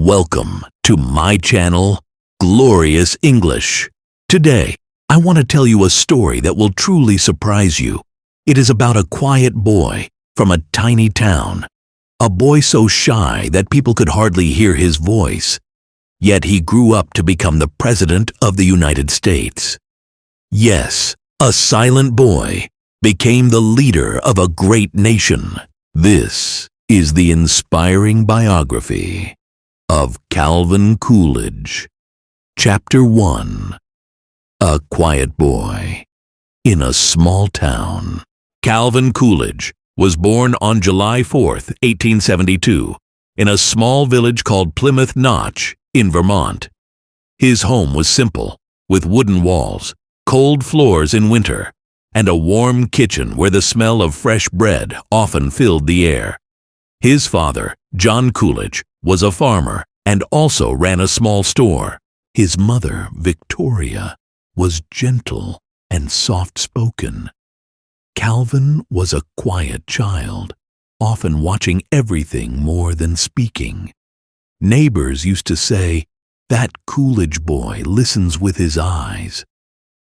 Welcome to my channel, Glorious English. Today, I want to tell you a story that will truly surprise you. It is about a quiet boy from a tiny town. A boy so shy that people could hardly hear his voice. Yet he grew up to become the President of the United States. Yes, a silent boy became the leader of a great nation. This is the inspiring biography of Calvin Coolidge. Chapter 1. A quiet boy in a small town. Calvin Coolidge was born on July 4th, 1872, in a small village called Plymouth Notch in Vermont. His home was simple, with wooden walls, cold floors in winter, and a warm kitchen where the smell of fresh bread often filled the air. His father, John Coolidge, was a farmer and also ran a small store. His mother, Victoria, was gentle and soft-spoken. Calvin was a quiet child, often watching everything more than speaking. Neighbors used to say, "That Coolidge boy listens with his eyes."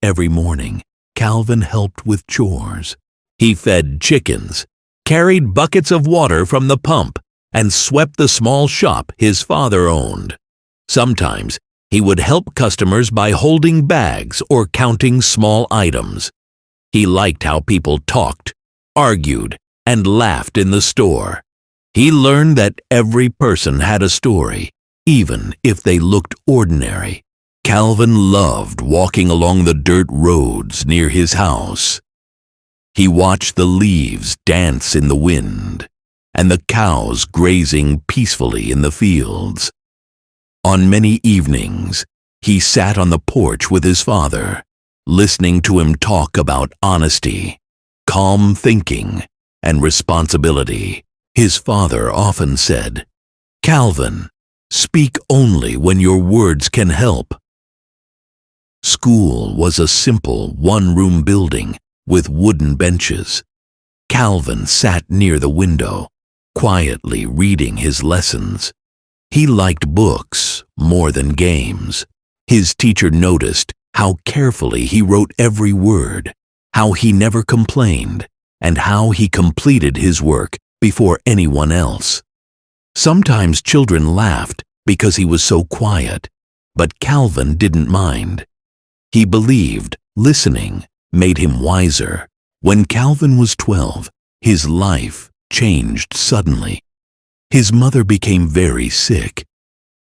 Every morning, Calvin helped with chores. He fed chickens, carried buckets of water from the pump, and swept the small shop his father owned. Sometimes, he would help customers by holding bags or counting small items. He liked how people talked, argued, and laughed in the store. He learned that every person had a story, even if they looked ordinary. Calvin loved walking along the dirt roads near his house. He watched the leaves dance in the wind and the cows grazing peacefully in the fields. On many evenings, he sat on the porch with his father, listening to him talk about honesty, calm thinking, and responsibility. His father often said, "Calvin, speak only when your words can help." School was a simple one-room building with wooden benches. Calvin sat near the window, quietly reading his lessons. He liked books more than games. His teacher noticed how carefully he wrote every word, how he never complained, and how he completed his work before anyone else. Sometimes children laughed because he was so quiet, but Calvin didn't mind. He believed listening made him wiser. When Calvin was 12, his life changed suddenly. His mother became very sick.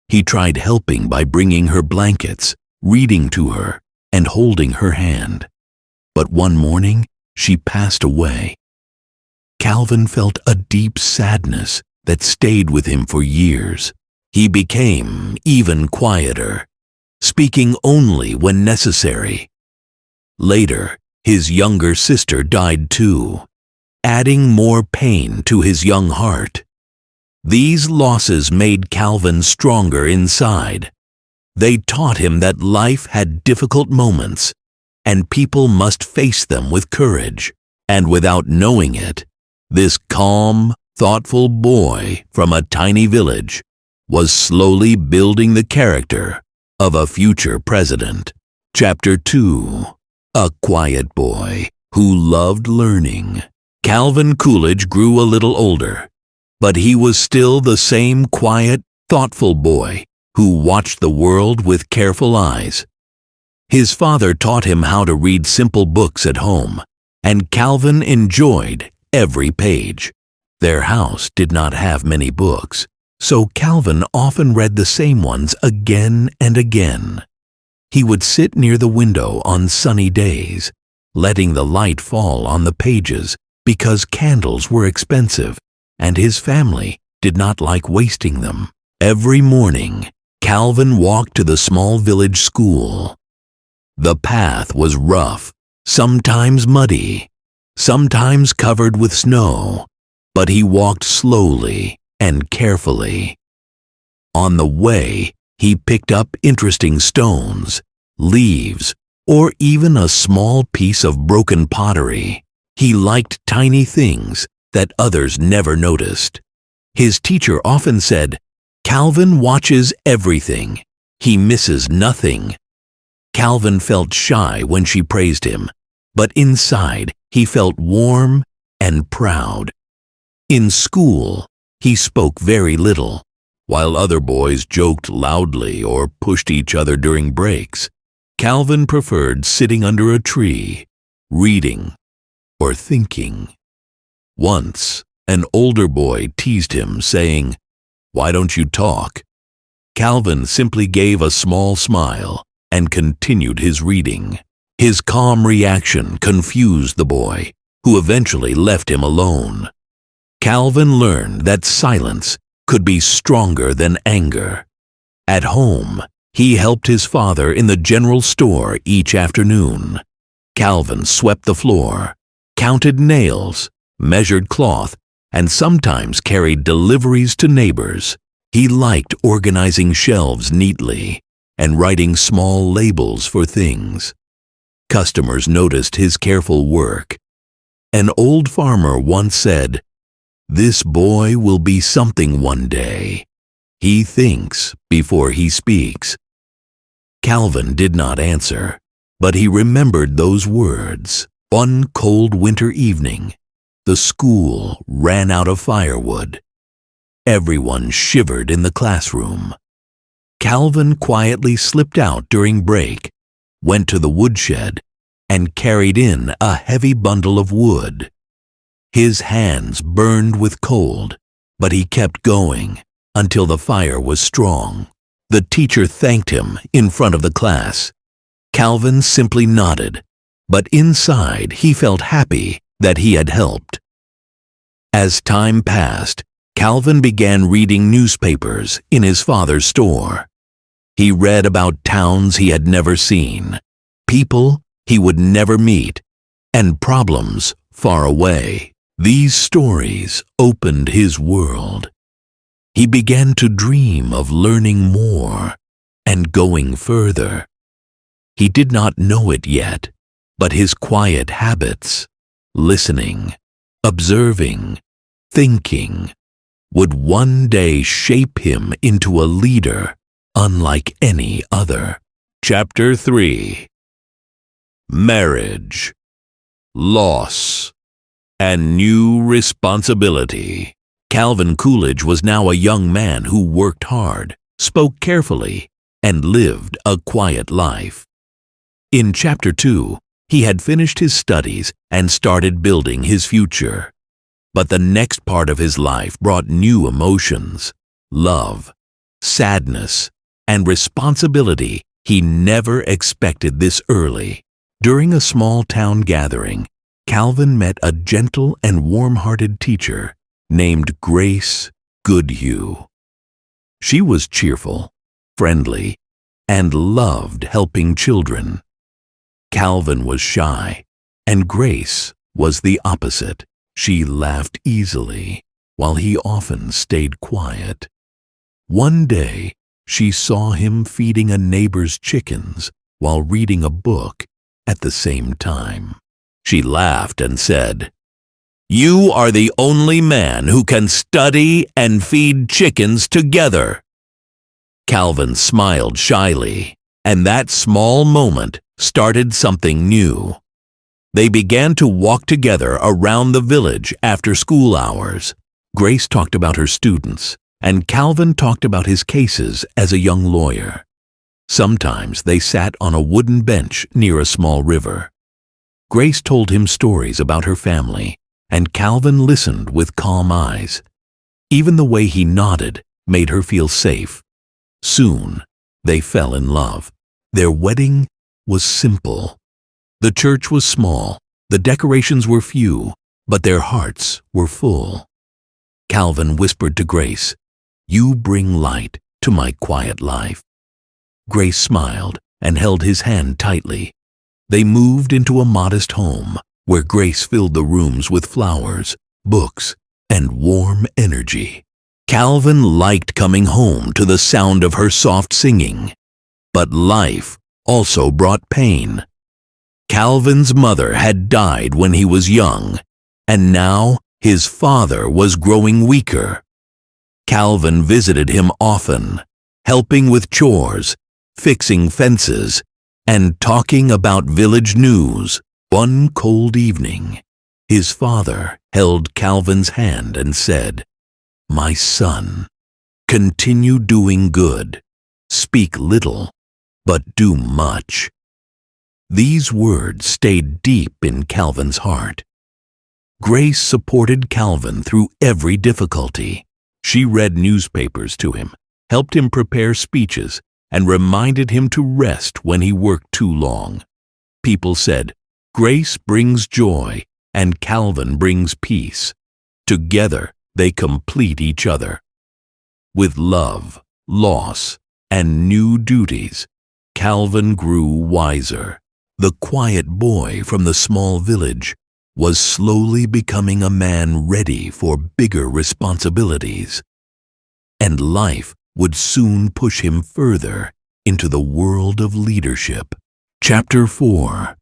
He tried helping by bringing her blankets, reading to her, and holding her hand. But one morning, she passed away. Calvin felt a deep sadness that stayed with him for years. He became even quieter, speaking only when necessary. Later, his younger sister died too, adding more pain to his young heart. These losses made Calvin stronger inside. They taught him that life had difficult moments, and people must face them with courage. And without knowing it, this calm, thoughtful boy from a tiny village was slowly building the character of a future president. Chapter 2. A quiet boy who loved learning. Calvin Coolidge grew a little older, but he was still the same quiet, thoughtful boy who watched the world with careful eyes. His father taught him how to read simple books at home, and Calvin enjoyed every page. Their house did not have many books, so Calvin often read the same ones again and again. He would sit near the window on sunny days, letting the light fall on the pages because candles were expensive, and his family did not like wasting them. Every morning, Calvin walked to the small village school. The path was rough, sometimes muddy, sometimes covered with snow, but he walked slowly and carefully. On the way, he picked up interesting stones, leaves, or even a small piece of broken pottery. He liked tiny things that others never noticed. His teacher often said, Calvin watches everything. He misses nothing. Calvin felt shy when she praised him, but inside he felt warm and proud. In school, he spoke very little, while other boys joked loudly or pushed each other during breaks. Calvin preferred sitting under a tree, reading, or thinking. Once, an older boy teased him, saying, "Why don't you talk?" Calvin simply gave a small smile and continued his reading. His calm reaction confused the boy, who eventually left him alone. Calvin learned that silence could be stronger than anger. At home, he helped his father in the general store each afternoon. Calvin swept the floor, counted nails, measured cloth, and sometimes carried deliveries to neighbors. He liked organizing shelves neatly and writing small labels for things. Customers noticed his careful work. An old farmer once said, "This boy will be something one day. He thinks before he speaks." Calvin did not answer, but he remembered those words. One cold winter evening, the school ran out of firewood. Everyone shivered in the classroom. Calvin quietly slipped out during break, went to the woodshed, and carried in a heavy bundle of wood. His hands burned with cold, but he kept going until the fire was strong. The teacher thanked him in front of the class. Calvin simply nodded, but inside he felt happy that he had helped. As time passed, Calvin began reading newspapers in his father's store. He read about towns he had never seen, people he would never meet, and problems far away. These stories opened his world. He began to dream of learning more and going further. He did not know it yet, but his quiet habits, listening, observing, thinking, would one day shape him into a leader unlike any other. Chapter 3. Marriage, Loss, and New Responsibility. Calvin Coolidge was now a young man who worked hard, spoke carefully, and lived a quiet life. In Chapter 2, he had finished his studies and started building his future. But the next part of his life brought new emotions, love, sadness, and responsibility he never expected this early. During a small town gathering, Calvin met a gentle and warm-hearted teacher named Grace Goodhue. She was cheerful, friendly, and loved helping children. Calvin was shy, and Grace was the opposite. She laughed easily, while he often stayed quiet. One day, she saw him feeding a neighbor's chickens while reading a book at the same time. She laughed and said, "You are the only man who can study and feed chickens together." Calvin smiled shyly, and that small moment started something new. They began to walk together around the village after school hours. Grace talked about her students, and Calvin talked about his cases as a young lawyer. Sometimes they sat on a wooden bench near a small river. Grace told him stories about her family, and Calvin listened with calm eyes. Even the way he nodded made her feel safe. Soon, they fell in love. Their wedding was simple. The church was small, the decorations were few, but their hearts were full. Calvin whispered to Grace, "You bring light to my quiet life." Grace smiled and held his hand tightly. They moved into a modest home where Grace filled the rooms with flowers, books, and warm energy. Calvin liked coming home to the sound of her soft singing, but life also brought pain. Calvin's mother had died when he was young, and now his father was growing weaker. Calvin visited him often, helping with chores, fixing fences, and talking about village news. One cold evening, his father held Calvin's hand and said, "My son, continue doing good. Speak little, but do much." These words stayed deep in Calvin's heart. Grace supported Calvin through every difficulty. She read newspapers to him, helped him prepare speeches, and reminded him to rest when he worked too long. People said, "Grace brings joy, and Calvin brings peace. Together, they complete each other." With love, loss, and new duties, Calvin grew wiser. The quiet boy from the small village was slowly becoming a man ready for bigger responsibilities. And life would soon push him further into the world of leadership. Chapter 4.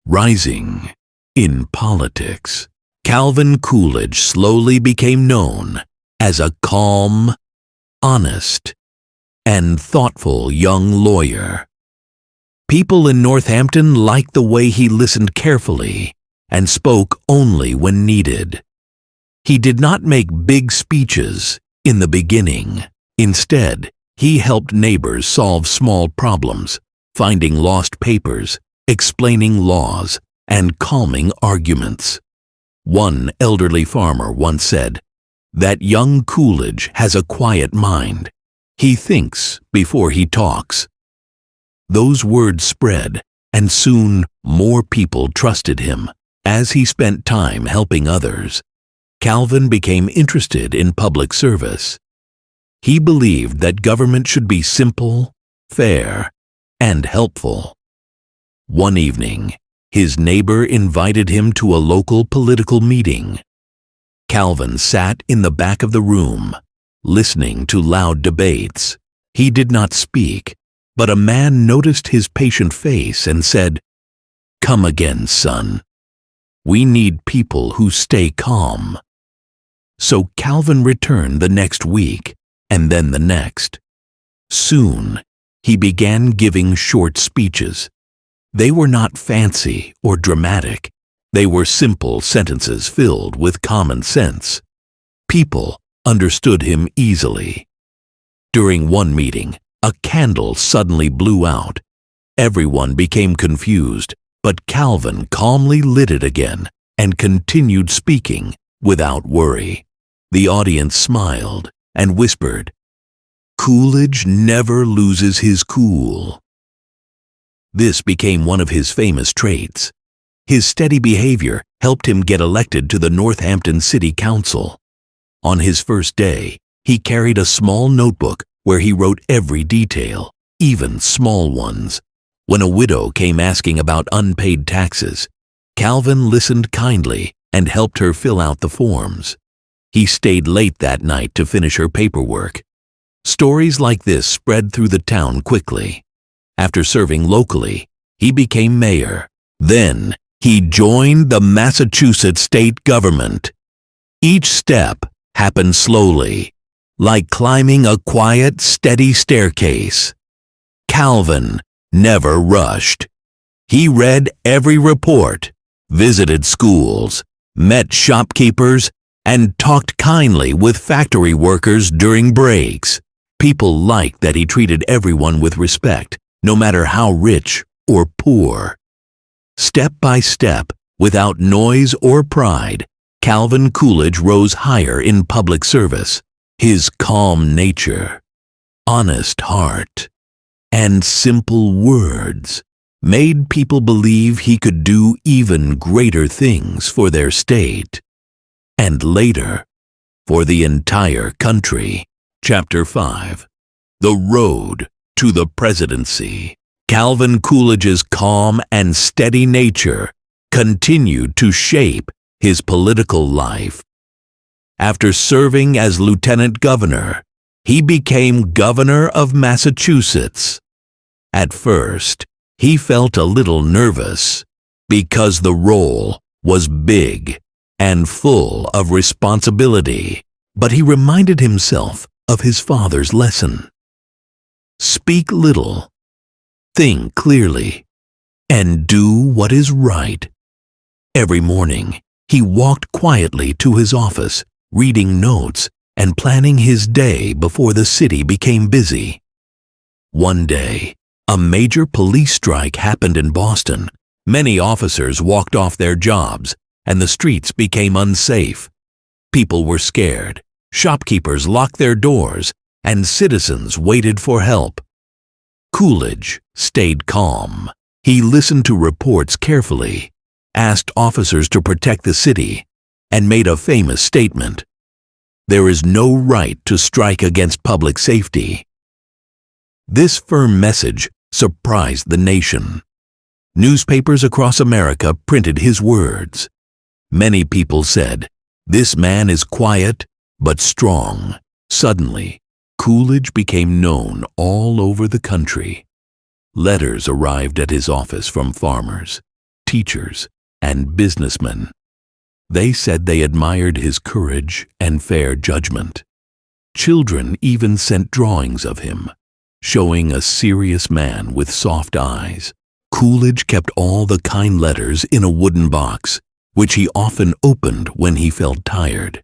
Rising in Politics. Calvin Coolidge slowly became known as a calm, honest, and thoughtful young lawyer. People in Northampton liked the way he listened carefully and spoke only when needed. He did not make big speeches in the beginning. Instead, he helped neighbors solve small problems, finding lost papers, explaining laws, and calming arguments. One elderly farmer once said, "That young Coolidge has a quiet mind. He thinks before he talks." Those words spread, and soon more people trusted him. As he spent time helping others, Calvin became interested in public service. He believed that government should be simple, fair, and helpful. One evening, his neighbor invited him to a local political meeting. Calvin sat in the back of the room, listening to loud debates. He did not speak, but a man noticed his patient face and said, "Come again, son. We need people who stay calm." So Calvin returned the next week, and then the next. Soon, he began giving short speeches. They were not fancy or dramatic. They were simple sentences filled with common sense. People understood him easily. During one meeting, a candle suddenly blew out. Everyone became confused, but Calvin calmly lit it again and continued speaking without worry. The audience smiled and whispered, "Coolidge never loses his cool." This became one of his famous traits. His steady behavior helped him get elected to the Northampton City Council. On his first day, he carried a small notebook where he wrote every detail, even small ones. When a widow came asking about unpaid taxes, Calvin listened kindly and helped her fill out the forms. He stayed late that night to finish her paperwork. Stories like this spread through the town quickly. After serving locally, he became mayor. Then, he joined the Massachusetts state government. Each step happened slowly, like climbing a quiet, steady staircase. Calvin never rushed. He read every report, visited schools, met shopkeepers, and talked kindly with factory workers during breaks. People liked that he treated everyone with respect, no matter how rich or poor. Step by step, without noise or pride, Calvin Coolidge rose higher in public service. His calm nature, honest heart, and simple words made people believe he could do even greater things for their state, and later, for the entire country. Chapter 5. The Road to the Presidency. Calvin Coolidge's calm and steady nature continued to shape his political life. After serving as lieutenant governor, he became governor of Massachusetts. At first, he felt a little nervous because the role was big and full of responsibility. But he reminded himself of his father's lesson. Speak little, think clearly, and do what is right. Every morning, he walked quietly to his office, reading notes and planning his day before the city became busy. One day, a major police strike happened in Boston. Many officers walked off their jobs, and the streets became unsafe. People were scared, shopkeepers locked their doors, and citizens waited for help. Coolidge stayed calm. He listened to reports carefully, asked officers to protect the city, and made a famous statement: "There is no right to strike against public safety." This firm message surprised the nation. Newspapers across America printed his words. Many people said, "This man is quiet but strong." Suddenly, Coolidge became known all over the country. Letters arrived at his office from farmers, teachers, and businessmen. They said they admired his courage and fair judgment. Children even sent drawings of him, showing a serious man with soft eyes. Coolidge kept all the kind letters in a wooden box, which he often opened when he felt tired.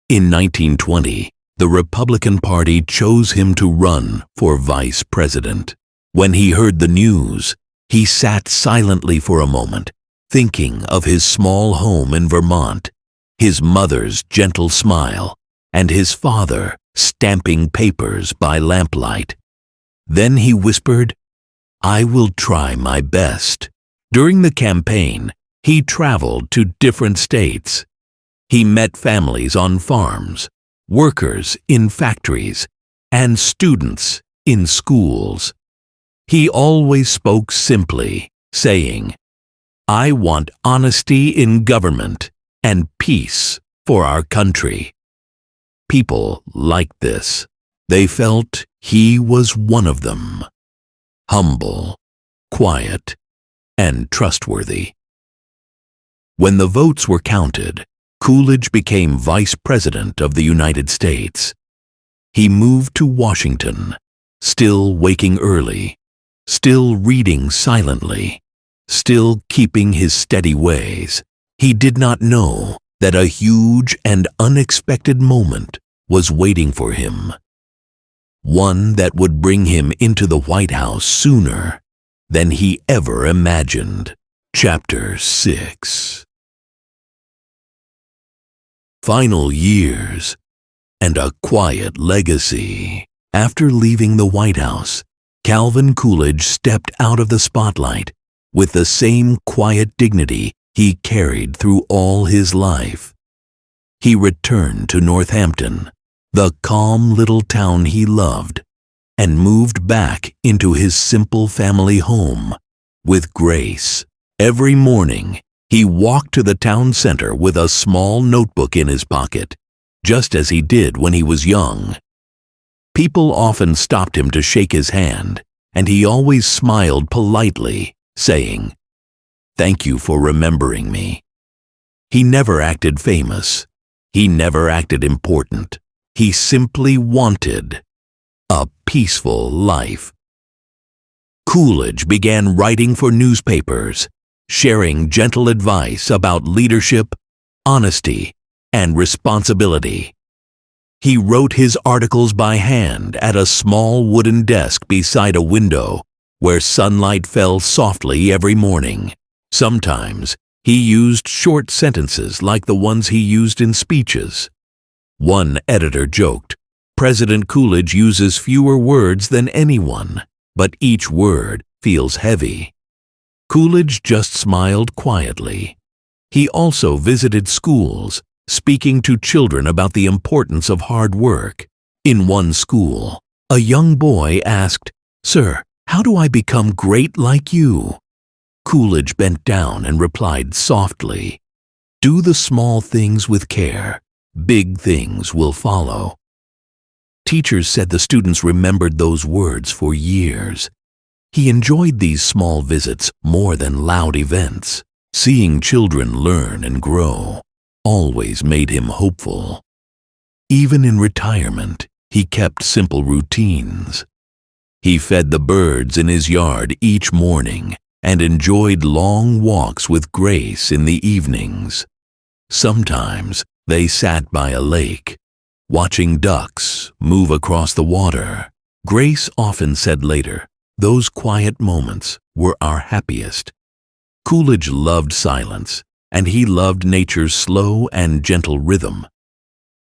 In 1920, the Republican Party chose him to run for vice president. When he heard the news, he sat silently for a moment, thinking of his small home in Vermont, his mother's gentle smile, and his father stamping papers by lamplight. Then he whispered, "I will try my best." During the campaign, he traveled to different states. He met families on farms, workers in factories, and students in schools. He always spoke simply, saying, "I want honesty in government and peace for our country." People liked this. They felt he was one of them. Humble, quiet, and trustworthy. When the votes were counted, Coolidge became Vice President of the United States. He moved to Washington, still waking early, still reading silently, still keeping his steady ways. He did not know that a huge and unexpected moment was waiting for him. One that would bring him into the White House sooner than he ever imagined. Chapter 6. Final years and a quiet legacy. After leaving the White House, Calvin Coolidge stepped out of the spotlight with the same quiet dignity he carried through all his life. He returned to Northampton, the calm little town he loved, and moved back into his simple family home with grace. Every morning, he walked to the town center with a small notebook in his pocket, just as he did when he was young. People often stopped him to shake his hand, and he always smiled politely, saying, "Thank you for remembering me." He never acted famous. He never acted important. He simply wanted a peaceful life. Coolidge began writing for newspapers, sharing gentle advice about leadership, honesty, and responsibility. He wrote his articles by hand at a small wooden desk beside a window where sunlight fell softly every morning. Sometimes he used short sentences like the ones he used in speeches. One editor joked, "President Coolidge uses fewer words than anyone, but each word feels heavy." Coolidge just smiled quietly. He also visited schools, speaking to children about the importance of hard work. In one school, a young boy asked, "Sir, how do I become great like you?" Coolidge bent down and replied softly, "Do the small things with care. Big things will follow." Teachers said the students remembered those words for years. He enjoyed these small visits more than loud events. Seeing children learn and grow always made him hopeful. Even in retirement, he kept simple routines. He fed the birds in his yard each morning and enjoyed long walks with Grace in the evenings. Sometimes they sat by a lake, watching ducks move across the water. Grace often said later, "Those quiet moments were our happiest." Coolidge loved silence, and he loved nature's slow and gentle rhythm.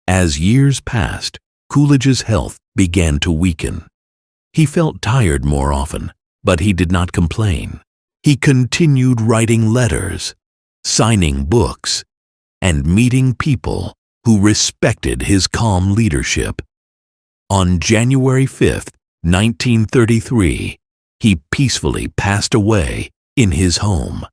As years passed, Coolidge's health began to weaken. He felt tired more often, but he did not complain. He continued writing letters, signing books, and meeting people who respected his calm leadership. On January 5, 1933, he peacefully passed away in his home.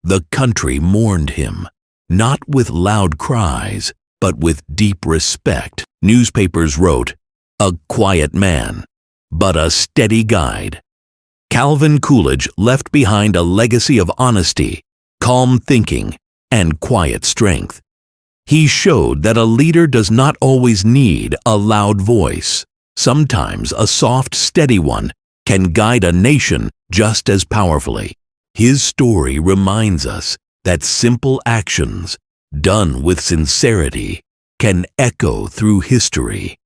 The country mourned him, not with loud cries, but with deep respect. Newspapers wrote, "A quiet man, but a steady guide." Calvin Coolidge left behind a legacy of honesty, calm thinking, and quiet strength. He showed that a leader does not always need a loud voice. Sometimes a soft, steady one can guide a nation just as powerfully. His story reminds us that simple actions, done with sincerity, can echo through history.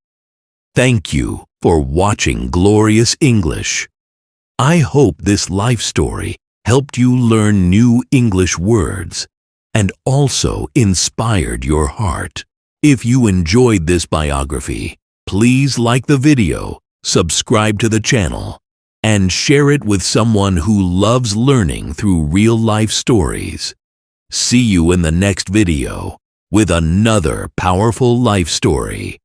Thank you for watching Glorious English. I hope this life story helped you learn new English words and also inspired your heart. If you enjoyed this biography, please like the video, subscribe to the channel, and share it with someone who loves learning through real-life stories. See you in the next video with another powerful life story.